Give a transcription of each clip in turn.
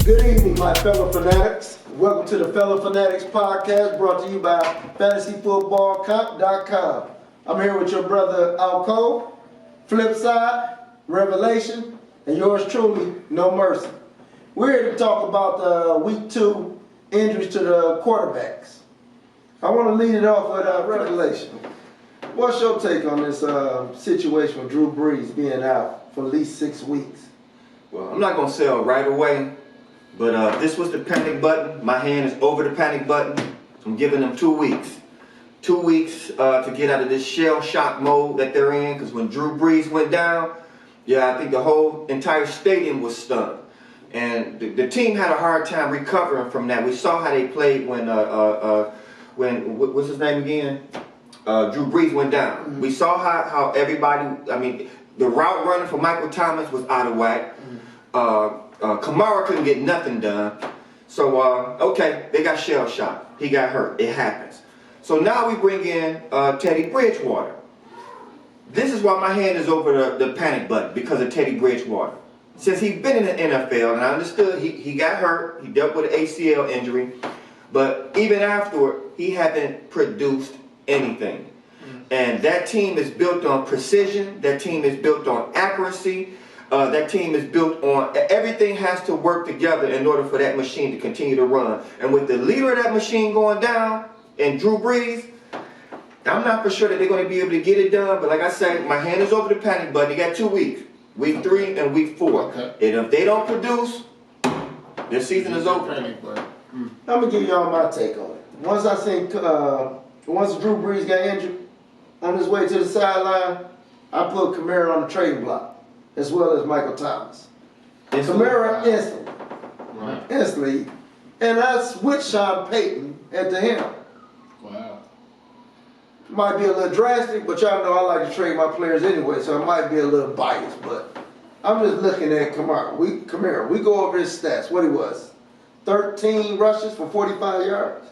Good evening, my fellow fanatics. Welcome to the Fellow Fanatics podcast brought to you by FantasyFootballComp.com. I'm here with your brother Alco, Flipside, Revelation, and yours truly, No Mercy. We're here to talk about the Week 2 injuries to the quarterbacks. I want to lead it off with Revelation. What's your take on this situation with Drew Brees being out for at least 6 weeks? Well, I'm not going to sell right away, but this was the panic button. My hand is over the panic button. I'm giving them 2 weeks. 2 weeks to get out of this shell shock mode that they're in, because when Drew Brees went down, I think the whole entire stadium was stunned. And the team had a hard time recovering from that. We saw how they played when what's his name again? Drew Brees went down. Mm-hmm. We saw how everybody, the route running for Michael Thomas was out of whack. Kamara couldn't get nothing done. So, okay, they got shell shocked. He got hurt. It happens. So now we bring in Teddy Bridgewater. This is why my hand is over the panic button, because of Teddy Bridgewater. Since he's been in the NFL, and I understood he got hurt, he dealt with an ACL injury, but even afterward, he hasn't produced anything. And that team is built on precision, that team is built on accuracy, that team is built on, everything has to work together in order for that machine to continue to run. And with the leader of that machine going down, and Drew Brees, I'm not for sure that they're going to be able to get it done, but like I say, my hand is over the panic button. They got 2 weeks. Week 3 and week 4. Okay. And if they don't produce, their season is over. I'm going to give y'all my take on it. Once Drew Brees got injured on his way to the sideline, I put Kamara on the trading block, as well as Michael Thomas. Kamara instantly. Right. Instantly. And I switched Sean Payton at the helm. Wow. Might be a little drastic, but y'all know I like to trade my players anyway, so I might be a little biased, but I'm just looking at Kamara. We go over his stats, what he was. 13 rushes for 45 yards.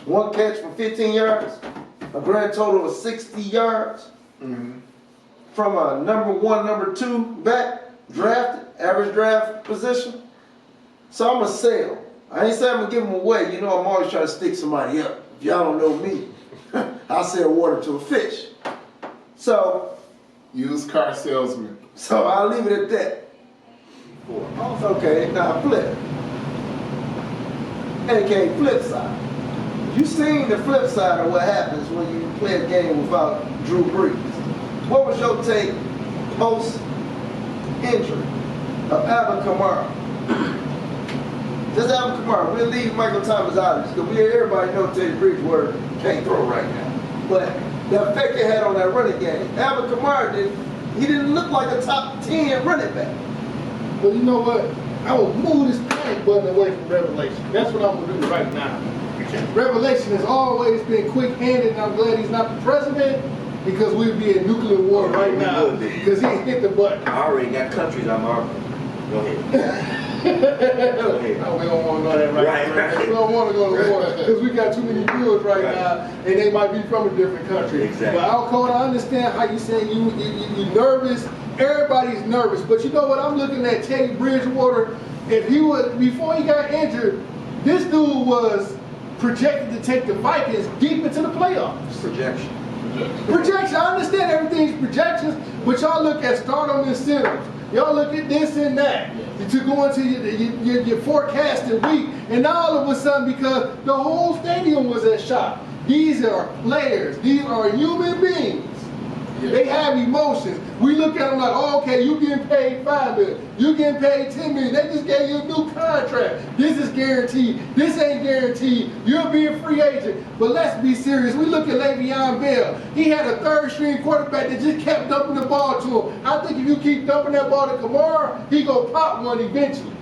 1 catch for 15 yards. A grand total of 60 yards. Mm-hmm. From a number 1, number 2 back, drafted, average draft position. So I'm going to sell. I ain't saying I'm going to give him away. You know I'm always trying to stick somebody up. If y'all don't know me, I sell water to a fish. So, used car salesman. So I'll leave it at that. Okay, now flip. AKA flip side. You seen the flip side of what happens when you play a game without Drew Brees. What was your take post-injury of Alvin Kamara? Just Alvin Kamara. We'll leave Michael Thomas out of this, because everybody know Teddy Bridgewater can't throw right now. But the effect it had on that running game, Alvin Kamara didn't look like a top 10 running back. But you know what? I will move this panic button away from Revelation. That's what I'm going to do right now. Revelation has always been quick-handed, and I'm glad he's not the president, because we'd be in nuclear war right now, because he hit the button. I already got countries I'm arguing. Go ahead. No, we don't want to know that right now. We don't want to go to war, because we got too many viewers right now, and they might be from a different country. Exactly. But Alcona, I understand how you saying you nervous. Everybody's nervous. But you know what? I'm looking at Teddy Bridgewater. If he was, before he got injured, this dude was projected to take the Vikings deep into the playoffs. Projection. I understand everything's projections, but y'all look at stardom incentives. Y'all look at this and that. To go into your forecasting week, and now all of a sudden, because the whole stadium was at shock. These are players. These are human beings. Yeah. They have emotions. We look at them like, oh, okay, you getting paid $5 million. You getting paid $10 million. They just gave you a new contract. This is guaranteed. This ain't guaranteed. You'll be a free agent. But let's be serious. We look at Le'Veon Bell. He had a third-string quarterback that just kept dumping the ball to him. I think if you keep dumping that ball to Kamara, he gonna pop one eventually.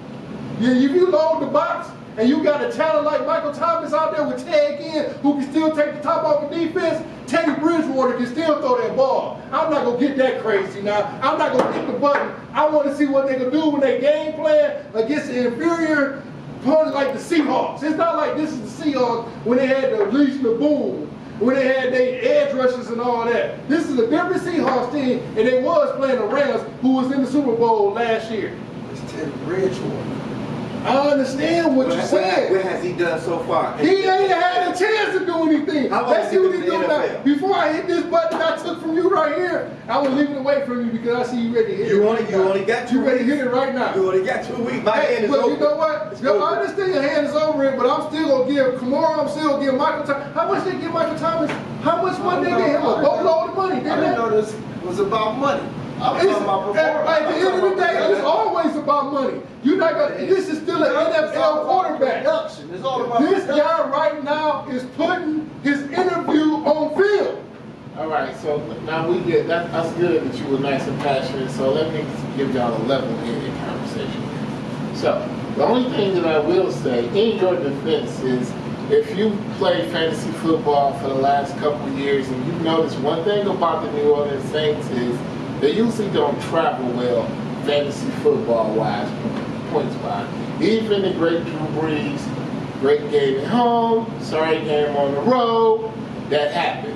If you load the box, and you got a talent like Michael Thomas out there with Tag in, who can still take the top off of defense, Teddy Bridgewater can still throw that ball. I'm not going to get that crazy now. I'm not going to hit the button. I want to see what they can do when they game plan against an inferior opponent like the Seahawks. It's not like this is the Seahawks when they had the Legion of Boom, when they had their edge rushers and all that. This is a different Seahawks team, and they was playing the Rams, who was in the Super Bowl last year. It's Teddy Bridgewater. I understand what you're saying. What has he done so far? He ain't had a chance to do anything. How long Let's has see he what been he's in the doing NFL? now. Before I hit this button I took from you right here, I was leaving it away from you because I see you ready to hit it. You only got 2 You ready to weeks. hit it right now. You only got 2 weeks. My hand is but over. you know what? It's Yo, over. I understand your hand is over it, but I'm still gonna give Kamara, I'm still gonna give Michael Thomas. How much they give Michael Thomas? How much money they gave him? A boatload of money, I didn't didn't they? know this was about money. I was talking about performance. At the end of the day, it's always about money. You're not gonna. This is still an NFL quarterback. Production. It's all about This production. guy right now is putting his interview on film. All right, so now we get that's good that you were nice and passionate. So let me give y'all a level-headed conversation. So the only thing that I will say in your defense is, if you played fantasy football for the last couple of years, and you notice one thing about the New Orleans Saints is they usually don't travel well fantasy football-wise, points-wise. Even the great Drew Brees, great game at home, sorry game on the road, that happens.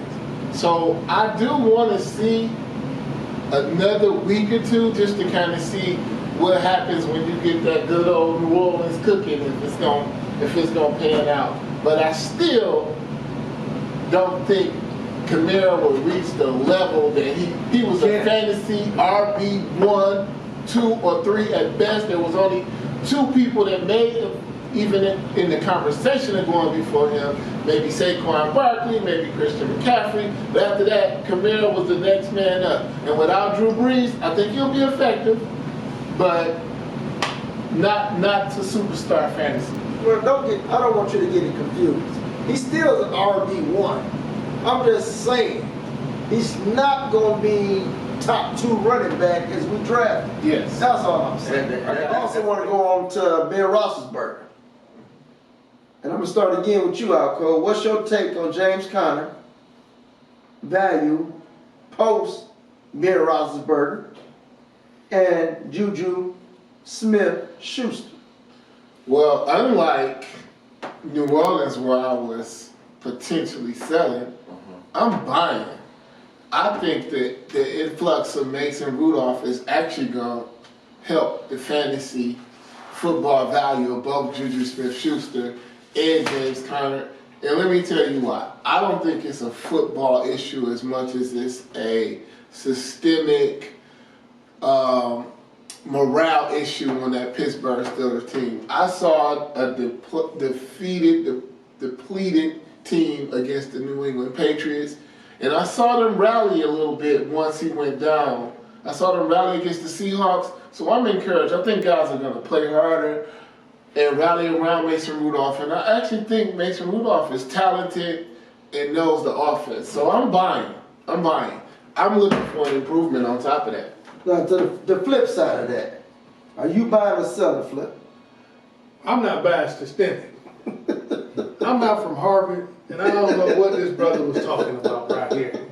So I do want to see another week or two just to kind of see what happens when you get that good old New Orleans cooking, if it's gonna pan out. But I still don't think Kamara will reach the level that he was a fantasy RB1, 2, or 3 at best. There was only 2 people that made it, even in the conversation of going before him. Maybe Saquon Barkley, maybe Christian McCaffrey. But after that, Kamara was the next man up. And without Drew Brees, I think he'll be effective, but not to superstar fantasy. Well, I don't want you to get it confused. He still is an RB1. I'm just saying, he's not going to be top 2 running back as we draft. Yes. That's all I'm saying. I also want to go on to Ben Roethlisberger. And I'm going to start again with you, Alco. What's your take on James Conner value post Ben Roethlisberger and Juju Smith-Schuster? Well, unlike New Orleans, where I was potentially selling, I'm buying. I think that the influx of Mason Rudolph is actually going to help the fantasy football value of both Juju Smith-Schuster and James Conner. And let me tell you why. I don't think it's a football issue as much as it's a systemic morale issue on that Pittsburgh Steelers team. I saw a depleted team against the New England Patriots, and I saw them rally a little bit once he went down. I saw them rally against the Seahawks, so I'm encouraged. I think guys are going to play harder and rally around Mason Rudolph, and I actually think Mason Rudolph is talented and knows the offense. So I'm buying. I'm looking for an improvement on top of that. Now, to the flip side of that, are you buying or selling, Flip? I'm not biased to Stinson. I'm not from Harvard, and I don't know what this brother was talking about right here.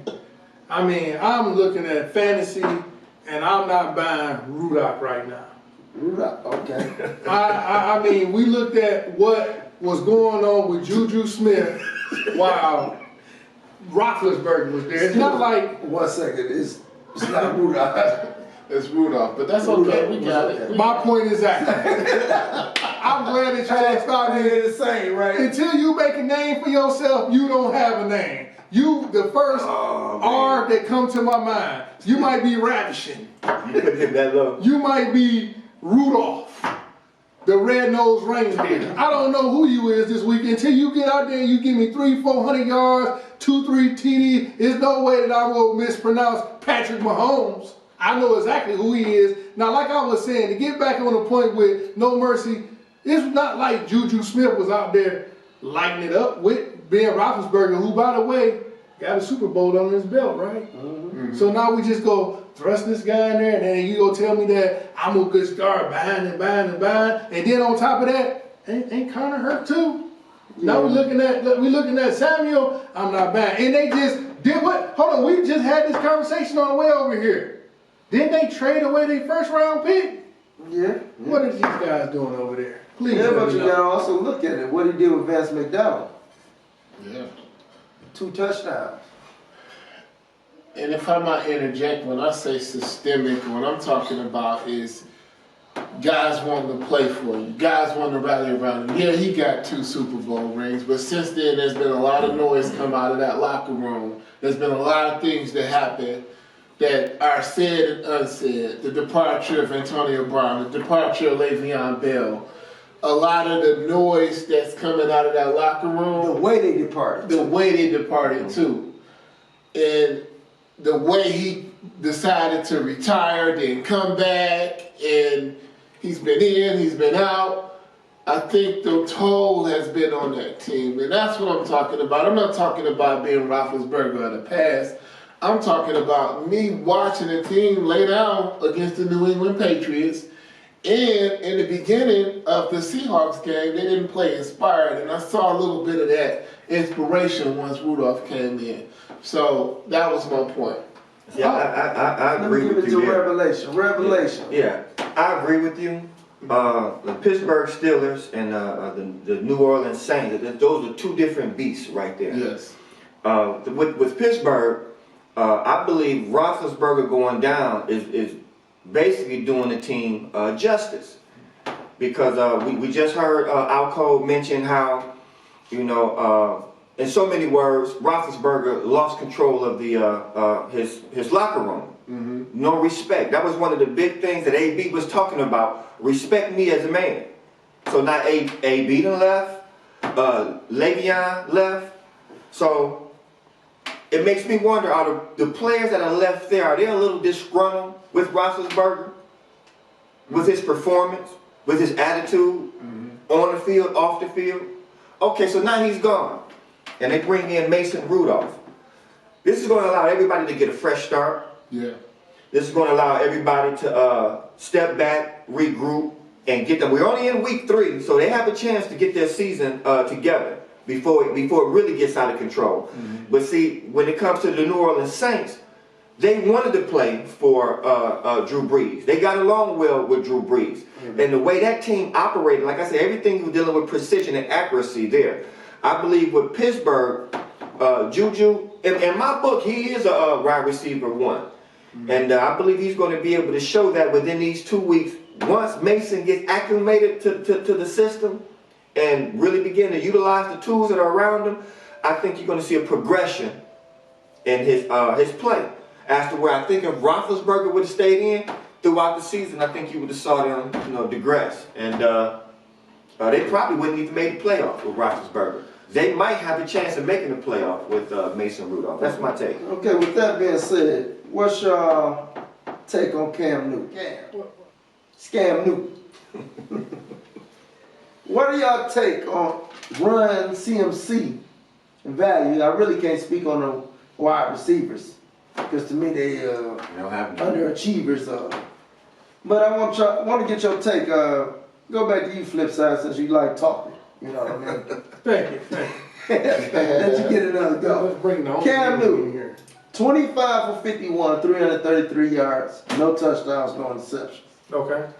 I mean, I'm looking at fantasy, and I'm not buying Rudolph right now. Rudolph, okay. I mean, we looked at what was going on with Juju Smith while Roethlisberger was there. It's not like 1 second, it's not Rudolph. It's Rudolph, but that's okay. We got it. my point is that I'm glad that y'all started They're the same, right? Until you make a name for yourself, you don't have a name. You, the first R that come to my mind. You might be Ravishing. You couldn't hit that low. You might be Rudolph, the red-nosed reindeer. I don't know who you is this week until you get out there and you give me 300-400 yards, 2-3 TD. There's no way that I will mispronounce Patrick Mahomes. I know exactly who he is. Now, like I was saying, to get back on the point with No Mercy, it's not like Juju Smith was out there lighting it up with Ben Roethlisberger, who, by the way, got a Super Bowl on his belt, right? Mm-hmm. So now we just go thrust this guy in there, and then you go tell me that I'm a good star, buying, and then on top of that, ain't Connor hurt too? Yeah. Now we're looking at Samuel. I'm not buying, and they just did what? Hold on, we just had this conversation on the way over here. Didn't they trade away their first round pick? Yeah. What are these guys doing over there? Please. Yeah, but you gotta also look at it. What he did with Vance McDonald. Yeah. 2 touchdowns. And if I might interject, when I say systemic, what I'm talking about is guys wanting to play for you, guys wanting to rally around him. Yeah, he got 2 Super Bowl rings, but since then there's been a lot of noise come out of that locker room. There's been a lot of things that happen that are said and unsaid. The departure of Antonio Brown, the departure of Le'Veon Bell, a lot of the noise that's coming out of that locker room. The way they departed. The way they departed too. And the way he decided to retire, then come back, and he's been in, he's been out. I think the toll has been on that team, and that's what I'm talking about. I'm not talking about being Roethlisberger of the past. I'm talking about me watching a team lay down against the New England Patriots, and in the beginning of the Seahawks game, they didn't play inspired, and I saw a little bit of that inspiration once Rudolph came in. So that was my point. Yeah, I agree with you. Let me give it to Revelation. Yeah, I agree with you. The Pittsburgh Steelers and the New Orleans Saints, those are 2 different beasts right there. Yes. With Pittsburgh, I believe Roethlisberger going down is basically doing the team justice, because we just heard Alco mention how, you know, in so many words, Roethlisberger lost control of the his locker room. Mm-hmm. No respect. That was one of the big things that AB was talking about. Respect me as a man. So now AB done left, Le'Veon left. So it makes me wonder, are the players that are left there, are they a little disgruntled with Roethlisberger, with his performance, with his attitude, on the field, off the field? Okay, so now he's gone, and they bring in Mason Rudolph. This is going to allow everybody to get a fresh start. Yeah. This is going to allow everybody to step back, regroup, and get them. We're only in week 3, so they have a chance to get their season together before it really gets out of control. Mm-hmm. But see, when it comes to the New Orleans Saints, they wanted to play for Drew Brees. They got along well with Drew Brees. Mm-hmm. And the way that team operated, like I said, everything was dealing with precision and accuracy there. I believe with Pittsburgh, Juju, in my book, he is a wide receiver 1. Mm-hmm. And I believe he's going to be able to show that within these 2 weeks, once Mason gets acclimated to the system and really begin to utilize the tools that are around him, I think you're going to see a progression in his play. As to where I think if Roethlisberger would have stayed in throughout the season, I think you would have saw them, digress. And they probably wouldn't even made the playoff with Roethlisberger. They might have a chance of making the playoff with Mason Rudolph. That's my take. Okay, with that being said, what's your take on Cam Newton? Scam Newton. What do y'all take on run CMC and value? I really can't speak on the wide receivers, because to me they underachievers. But I want to get your take. Go back to you, Flipside, since you like talking. You know what I mean? Thank you. Let you get another go. Let's bring the Cam Newton here. 25 for 51, 333 yards, no touchdowns, no interceptions. Okay.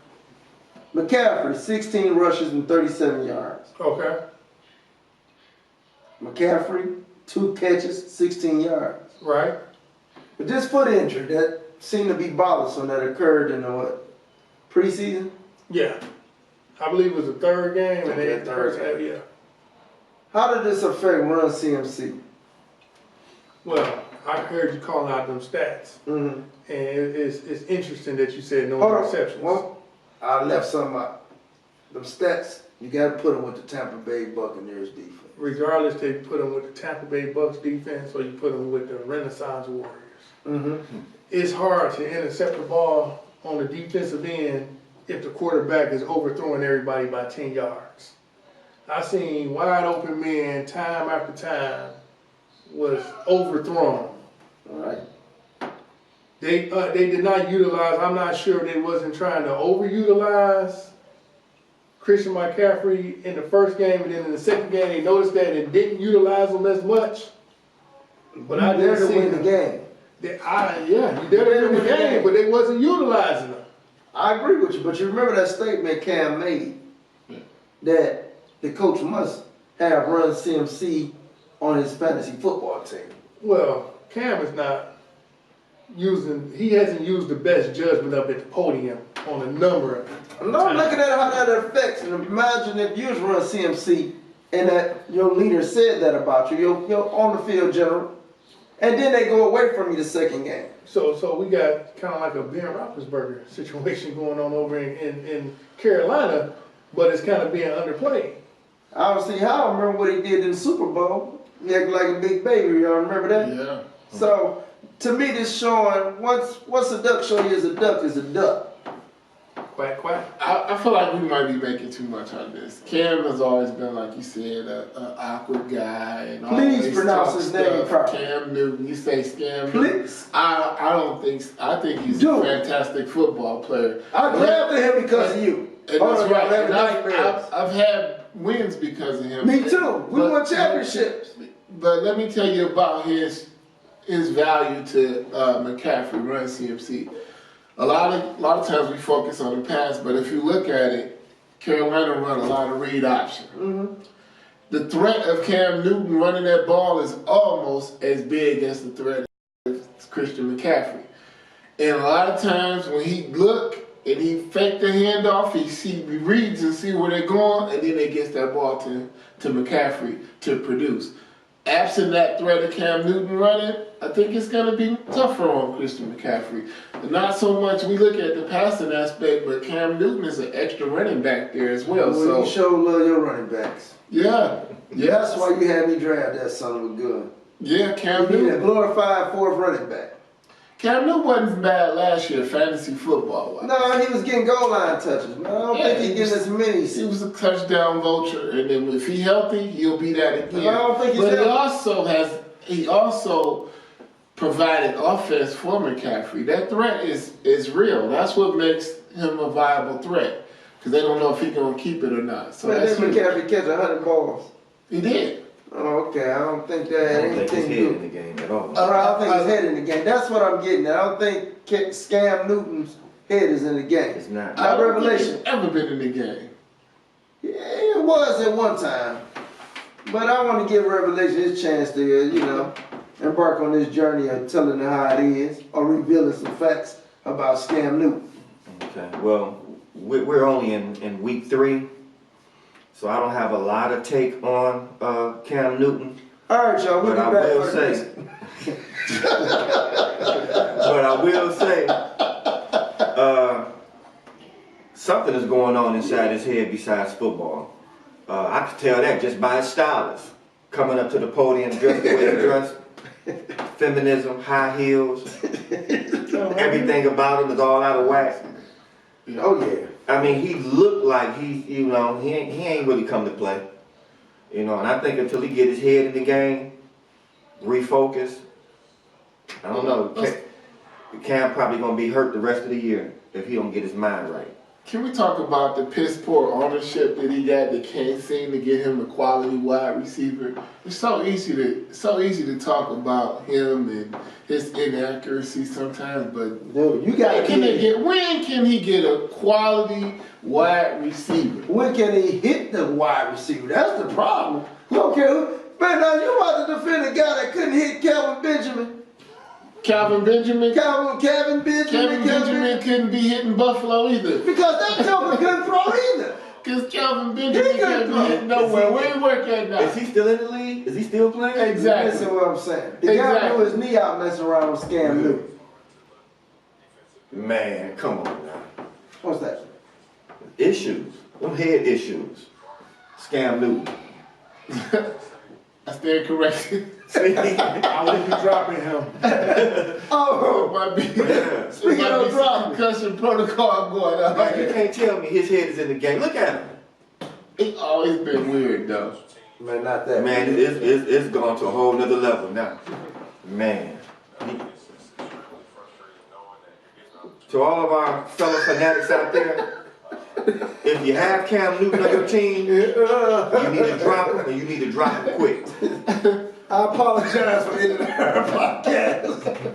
McCaffrey, 16 rushes and 37 yards. Okay. McCaffrey, 2 catches, 16 yards. Right. But this foot injury that seemed to be bothersome that occurred in the preseason? Yeah. I believe it was the 3rd game, and they had the first half, yeah. How did this affect run CMC? Well, I heard you calling out them stats. Mm-hmm. And it's interesting that you said no interceptions. Well, I left some out. Them stats, you got to put them with the Tampa Bay Buccaneers defense. Regardless, they put them with the Tampa Bay Bucks defense or you put them with the Renaissance Warriors. Mm-hmm. It's hard to intercept the ball on the defensive end if the quarterback is overthrowing everybody by 10 yards. I seen wide open men time after time was overthrown. All right. They did not utilize, I'm not sure they wasn't trying to overutilize Christian McCaffrey in the first game, and then in the second game they noticed that and didn't utilize him as much. But I didn't see win the game. You did win the game, but they wasn't utilizing them. I agree with you, but you remember that statement Cam made that the coach must have run CMC on his fantasy football team. Well, Cam is not he hasn't used the best judgment up at the podium on a number. No, I'm looking at how that affects. And imagine if you was run CMC and that your leader said that about you, your on the field general, and then they go away from you the second game. So we got kind of like a Ben Roethlisberger situation going on over in Carolina, but it's kind of being underplayed. Obviously, Howard remember what he did in the Super Bowl. He acted like a big baby. Y'all remember that? Yeah. So to me, this showing once a duck show you is a duck is a duck. Quack, quack. I feel like we might be making too much on this. Cam has always been, like you said, an awkward guy. And Please always pronounce talk his name stuff. properly. Cam Newton. You say Scam Newton. Please. I don't think. I think he's Dude. a fantastic football player. I drafted him because of you. And Hold that's on, right. y'all having And nightmares. I've had wins because of him. Me too. We But- won championships. But let me tell you about his value to McCaffrey run CMC. A lot of times we focus on the pass, but if you look at it, Carolina run a lot of read option. Mm-hmm. The threat of Cam Newton running that ball is almost as big as the threat of Christian McCaffrey. And a lot of times when he look and he fake the handoff, he reads and see where they're going, and then they gets that ball to McCaffrey to produce. Absent that threat of Cam Newton running, I think it's going to be tougher on Christian McCaffrey. Not so much we look at the passing aspect, but Cam Newton is an extra running back there as well. Well, you show love your running backs. Yeah. That's why you had me draft that son of a gun. Yeah, Cam You need a Newton. glorified fourth running back. Cam Newton wasn't bad last year, fantasy football-wise. No, he was getting goal line touches, man. I don't think he's getting as many. He was a touchdown vulture, and then if he healthy, he'll be that again. I don't think he's but healthy. he also provided offense for McCaffrey. That threat is real. That's what makes him a viable threat, because they don't know if he's gonna keep it or not. So Man, that's then huge. McCaffrey catch 100 balls. He did. Oh, okay. I don't think that I had don't think his anything head to in do. the game at all. I don't think his head in the game. That's what I'm getting at. I don't think Scam Newton's head is in the game. It's not. I don't Revelation. think he's ever been in the game. Yeah, it was at one time. But I want to give Revelation his chance to, embark on this journey of telling them how it is or revealing some facts about Scam Newton. Okay. Well, we're only in week 3, so I don't have a lot of take on Cam Newton. All right, y'all. We'll But be I back will for say, this. but I will say, something is going on inside his head besides football. I could tell that just by his stylist coming up to the podium, dressed the way he dressed, feminism, high heels, everything about him is all out of whack. Oh, yeah. I mean, he looked like he ain't really come to play. And I think until he get his head in the game, refocus, I don't know. Cam probably gonna be hurt the rest of the year if he don't get his mind right. Can we talk about the piss poor ownership that he got that can't seem to get him a quality wide receiver? It's so easy to talk about him and his inaccuracy sometimes, but Dude, you got when can he get a quality wide receiver? When can he hit the wide receiver? That's the problem. You don't care who. Man, now you about to defend a guy that couldn't hit Calvin Benjamin. Calvin Benjamin? Calvin Benjamin. Couldn't be hitting Buffalo either. Because that joker couldn't throw either. Because Calvin Benjamin He couldn't couldn't be hitting nowhere. Where he work at now? Is he still in the league? Is he still playing? Exactly. Listen to what I'm saying. The guy Exactly. blew his knee out messing around with Scam Newton. Man, come on now. What's that? Issues. Them head issues. Scam Newton. I stand corrected. I wouldn't be dropping him. Oh, Might be, Speaking might of be dropping. concussion protocol going on. Like, you can't tell me his head is in the game. Look at him. He always been weird though. man, not that. Man, it's gone to a whole nother level now. Man. To all of our fellow fanatics out there, if you have Cam Newton on your team, you need to drop him, and you need to drop him quick. I apologize for ending our podcast.